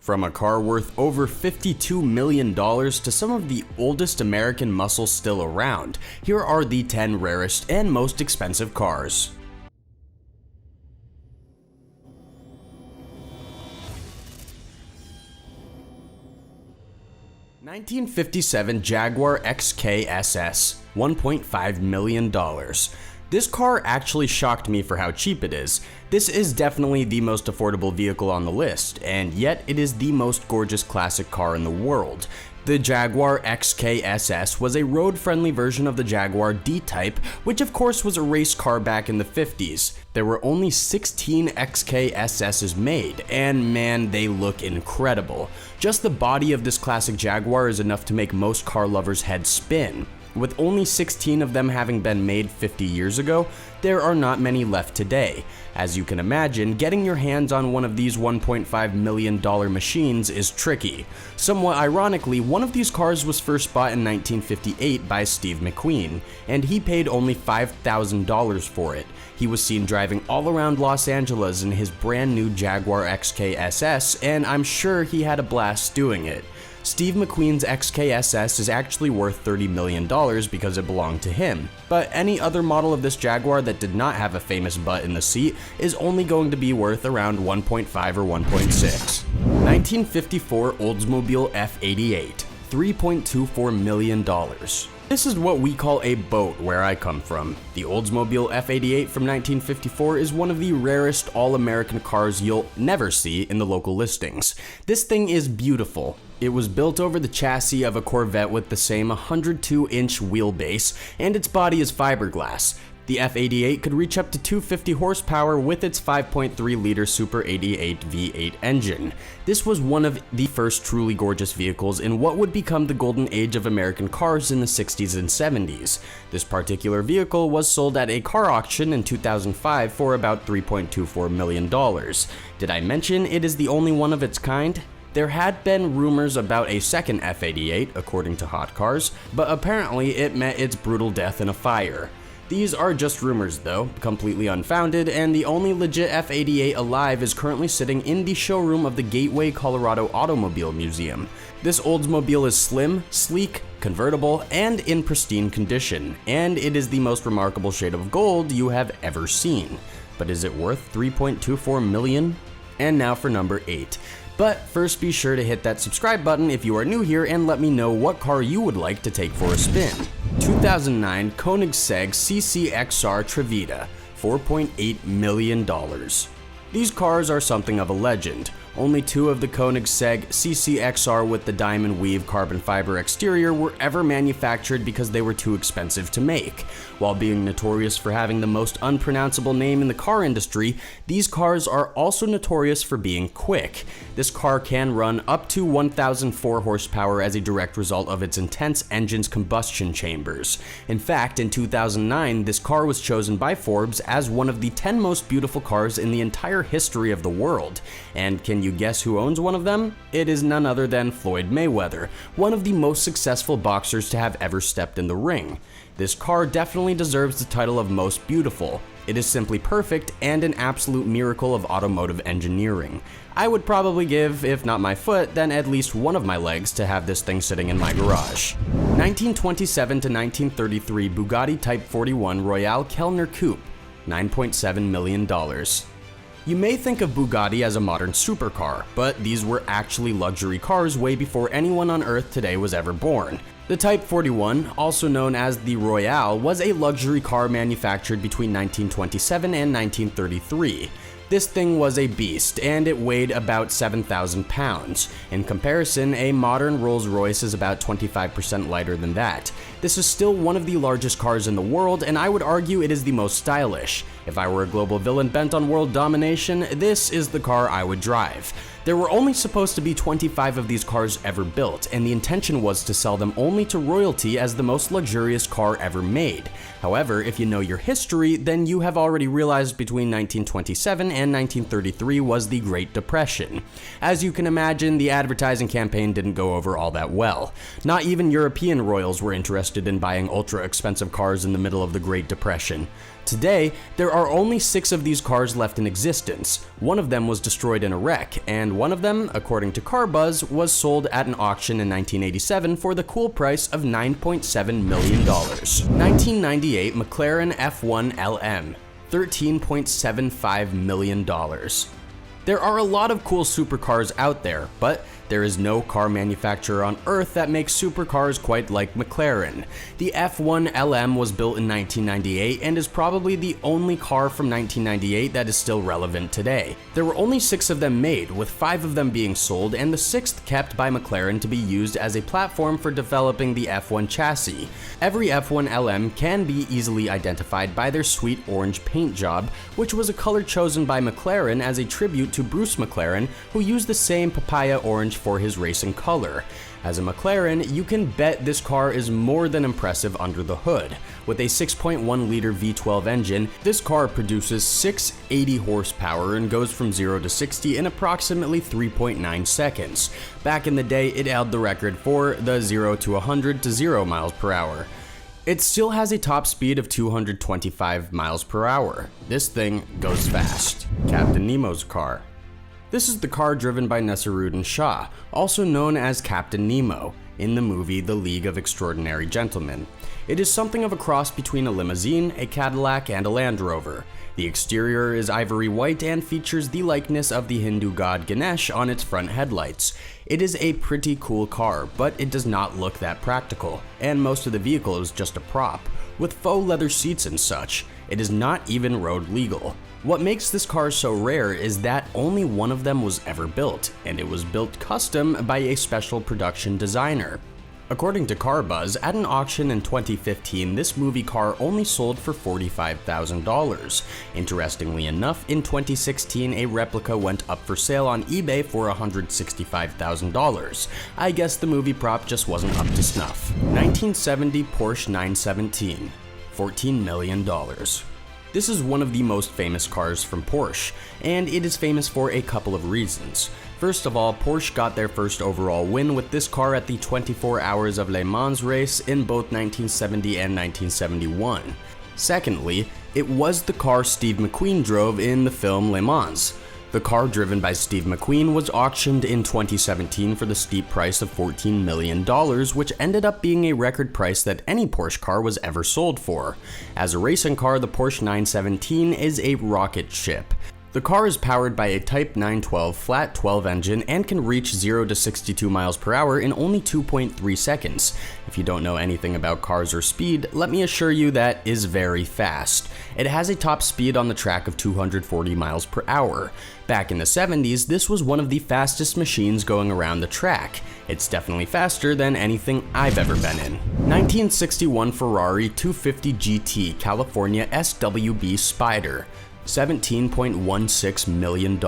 From a car worth over $52 million to some of the oldest American muscle still around, here are the 10 rarest and most expensive cars. (1957) Jaguar XKSS, $1.5 million. This car actually shocked me for how cheap it is. This is definitely the most affordable vehicle on the list, and yet it is the most gorgeous classic car in the world. The Jaguar XKSS was a road-friendly version of the Jaguar D-Type, which of course was a race car back in the 50s. There were only 16 XKSSs made, and man, they look incredible. Just the body of this classic Jaguar is enough to make most car lovers' heads spin. With only 16 of them having been made 50 years ago, there are not many left today. As you can imagine, getting your hands on one of these $1.5 million machines is tricky. Somewhat ironically, one of these cars was first bought in 1958 by Steve McQueen, and he paid only $5,000 for it. He was seen driving all around Los Angeles in his brand new Jaguar XKSS, and I'm sure he had a blast doing it. Steve McQueen's XKSS is actually worth $30 million because it belonged to him, but any other model of this Jaguar that did not have a famous butt in the seat is only going to be worth around 1.5 or 1.6. 1954 Oldsmobile F88, $3.24 million. This is what we call a boat where I come from. The Oldsmobile F88 from 1954 is one of the rarest all-American cars you'll never see in the local listings. This thing is beautiful. It was built over the chassis of a Corvette with the same 102-inch wheelbase, and its body is fiberglass. The F88 could reach up to 250 horsepower with its 5.3-liter Super 88 V8 engine. This was one of the first truly gorgeous vehicles in what would become the golden age of American cars in the 60s and 70s. This particular vehicle was sold at a car auction in 2005 for about $3.24 million. Did I mention it is the only one of its kind? There had been rumors about a second F88, according to Hot Cars, but apparently it met its brutal death in a fire. These are just rumors though, completely unfounded, and the only legit F88 alive is currently sitting in the showroom of the Gateway, Colorado Automobile Museum. This Oldsmobile is slim, sleek, convertible, and in pristine condition, and it is the most remarkable shade of gold you have ever seen. But is it worth $3.24 million? And now for number 8. But first, be sure to hit that subscribe button if you are new here and let me know what car you would like to take for a spin. 2009 Koenigsegg CCXR Trevita, $4.8 million. These cars are something of a legend. Only 2 of the Koenigsegg CCXR with the diamond weave carbon fiber exterior were ever manufactured because they were too expensive to make. While being notorious for having the most unpronounceable name in the car industry, these cars are also notorious for being quick. This car can run up to 1,004 horsepower as a direct result of its intense engine's combustion chambers. In fact, in 2009, this car was chosen by Forbes as one of the 10 most beautiful cars in the entire history of the world. And can you guess who owns one of them? It is none other than Floyd Mayweather, one of the most successful boxers to have ever stepped in the ring. This car definitely deserves the title of most beautiful. It is simply perfect and an absolute miracle of automotive engineering. I would probably give, if not my foot, then at least one of my legs to have this thing sitting in my garage. 1927 to 1933 Bugatti Type 41 Royale Kellner Coupe, $9.7 million. You may think of Bugatti as a modern supercar, but these were actually luxury cars way before anyone on Earth today was ever born. The Type 41, also known as the Royale, was a luxury car manufactured between 1927 and 1933. This thing was a beast, and it weighed about 7,000 pounds. In comparison, a modern Rolls-Royce is about 25% lighter than that. This is still one of the largest cars in the world, and I would argue it is the most stylish. If I were a global villain bent on world domination, this is the car I would drive. There were only supposed to be 25 of these cars ever built, and the intention was to sell them only to royalty as the most luxurious car ever made. However, if you know your history, then you have already realized between 1927 and 1933 was the Great Depression. As you can imagine, the advertising campaign didn't go over all that well. Not even European royals were interested in buying ultra-expensive cars in the middle of the Great Depression. Today, there are only 6 of these cars left in existence. One of them was destroyed in a wreck, and one of them, according to Car Buzz, was sold at an auction in 1987 for the cool price of $9.7 million. 1998 McLaren F1 LM, $13.75 million. There are a lot of cool supercars out there, but there is no car manufacturer on Earth that makes supercars quite like McLaren. The F1 LM was built in 1998 and is probably the only car from 1998 that is still relevant today. There were only 6 of them made, with 5 of them being sold and the 6th kept by McLaren to be used as a platform for developing the F1 chassis. Every F1 LM can be easily identified by their sweet orange paint job, which was a color chosen by McLaren as a tribute to Bruce McLaren, who used the same papaya orange for his racing color. As a McLaren, you can bet this car is more than impressive under the hood. With a 6.1-liter V12 engine, this car produces 680 horsepower and goes from 0 to 60 in approximately 3.9 seconds. Back in the day, it held the record for the 0 to 100 to 0 miles per hour. It still has a top speed of 225 miles per hour. This thing goes fast. Captain Nemo's car. This is the car driven by Nesarudin Shah, also known as Captain Nemo, in the movie The League of Extraordinary Gentlemen. It is something of a cross between a limousine, a Cadillac, and a Land Rover. The exterior is ivory white and features the likeness of the Hindu god Ganesh on its front headlights. It is a pretty cool car, but it does not look that practical, and most of the vehicle is just a prop, with faux leather seats and such. It is not even road legal. What makes this car so rare is that only one of them was ever built, and it was built custom by a special production designer. According to Car Buzz, at an auction in 2015, this movie car only sold for $45,000. Interestingly enough, in 2016, a replica went up for sale on eBay for $165,000. I guess the movie prop just wasn't up to snuff. 1970 Porsche 917, $14 million. This is one of the most famous cars from Porsche, and it is famous for a couple of reasons. First of all, Porsche got their first overall win with this car at the 24 Hours of Le Mans race in both 1970 and 1971. Secondly, it was the car Steve McQueen drove in the film Le Mans. The car driven by Steve McQueen was auctioned in 2017 for the steep price of $14 million, which ended up being a record price that any Porsche car was ever sold for. As a racing car, the Porsche 917 is a rocket ship. The car is powered by a Type 912 flat 12 engine and can reach 0 to 62 miles per hour in only 2.3 seconds. If you don't know anything about cars or speed, let me assure you that is very fast. It has a top speed on the track of 240 miles per hour. Back in the 70s, this was one of the fastest machines going around the track. It's definitely faster than anything I've ever been in. 1961 Ferrari 250 GT California SWB Spider, $17.16 million.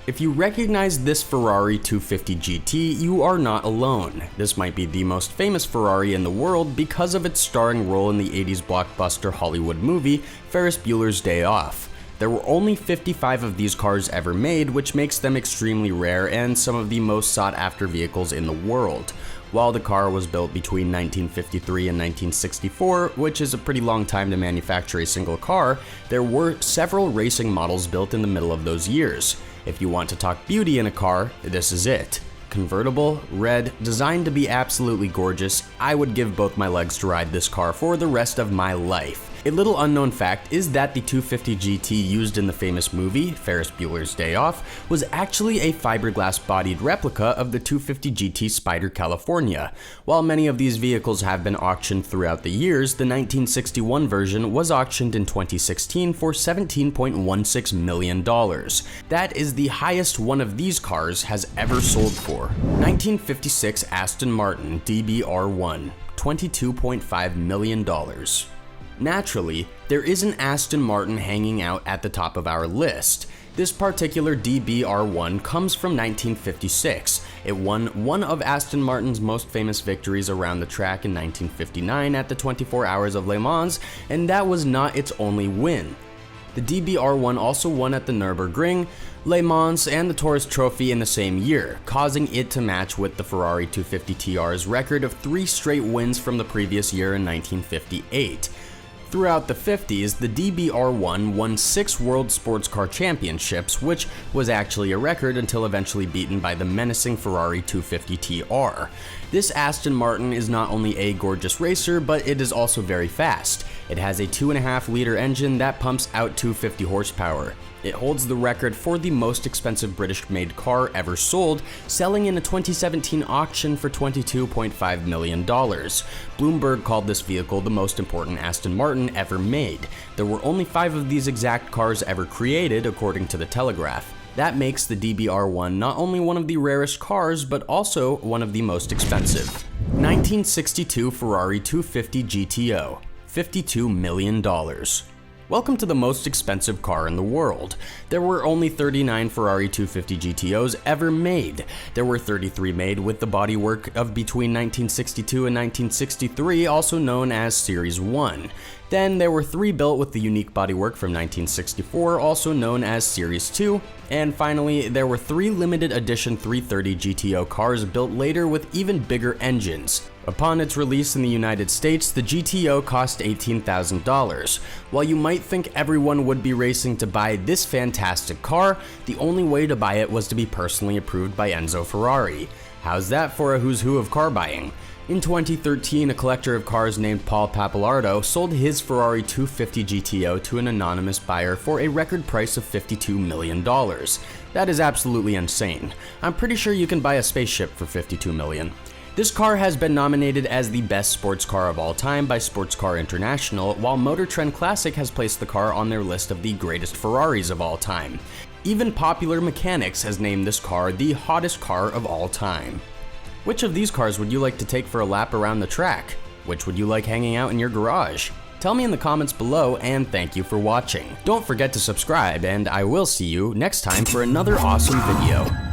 If you recognize this Ferrari 250 GT, you are not alone. This might be the most famous Ferrari in the world because of its starring role in the 80s blockbuster Hollywood movie Ferris Bueller's Day Off. There were only 55 of these cars ever made, which makes them extremely rare and some of the most sought-after vehicles in the world. While the car was built between 1953 and 1964, which is a pretty long time to manufacture a single car, there were several racing models built in the middle of those years. If you want to talk beauty in a car, this is it. Convertible, red, designed to be absolutely gorgeous, I would give both my legs to ride this car for the rest of my life. A little unknown fact is that the 250 GT used in the famous movie, Ferris Bueller's Day Off, was actually a fiberglass-bodied replica of the 250 GT Spider California. While many of these vehicles have been auctioned throughout the years, the 1961 version was auctioned in 2016 for $17.16 million. That is the highest one of these cars has ever sold for. 1956 Aston Martin DBR1, $22.5 million. Naturally, there is an Aston Martin hanging out at the top of our list. This particular DBR1 comes from 1956. It won one of Aston Martin's most famous victories around the track in 1959 at the 24 Hours of Le Mans, and that was not its only win. The DBR1 also won at the Nürburgring, Le Mans, and the Tourist Trophy in the same year, causing it to match with the Ferrari 250 TR's record of 3 straight wins from the previous year in 1958. Throughout the 50s, the DBR1 won 6 World Sports Car Championships, which was actually a record until eventually beaten by the menacing Ferrari 250TR. This Aston Martin is not only a gorgeous racer, but it is also very fast. It has a 2.5-liter engine that pumps out 250 horsepower. It holds the record for the most expensive British-made car ever sold, selling in a 2017 auction for $22.5 million. Bloomberg called this vehicle the most important Aston Martin ever made. There were only 5 of these exact cars ever created, according to the Telegraph. That makes the DBR1 not only one of the rarest cars, but also one of the most expensive. 1962 Ferrari 250 GTO, $52 million. Welcome to the most expensive car in the world. There were only 39 Ferrari 250 GTOs ever made. There were 33 made with the bodywork of between 1962 and 1963, also known as Series 1. Then there were 3 built with the unique bodywork from 1964, also known as Series 2. And finally, there were 3 limited edition 330 GTO cars built later with even bigger engines. Upon its release in the United States, the GTO cost $18,000. While you might think everyone would be racing to buy this fantastic car, the only way to buy it was to be personally approved by Enzo Ferrari. How's that for a who's who of car buying? In 2013, a collector of cars named Paul Pappalardo sold his Ferrari 250 GTO to an anonymous buyer for a record price of $52 million. That is absolutely insane. I'm pretty sure you can buy a spaceship for $52 million. This car has been nominated as the best sports car of all time by Sports Car International, while Motor Trend Classic has placed the car on their list of the greatest Ferraris of all time. Even Popular Mechanics has named this car the hottest car of all time. Which of these cars would you like to take for a lap around the track? Which would you like hanging out in your garage? Tell me in the comments below, and thank you for watching. Don't forget to subscribe, and I will see you next time for another awesome video.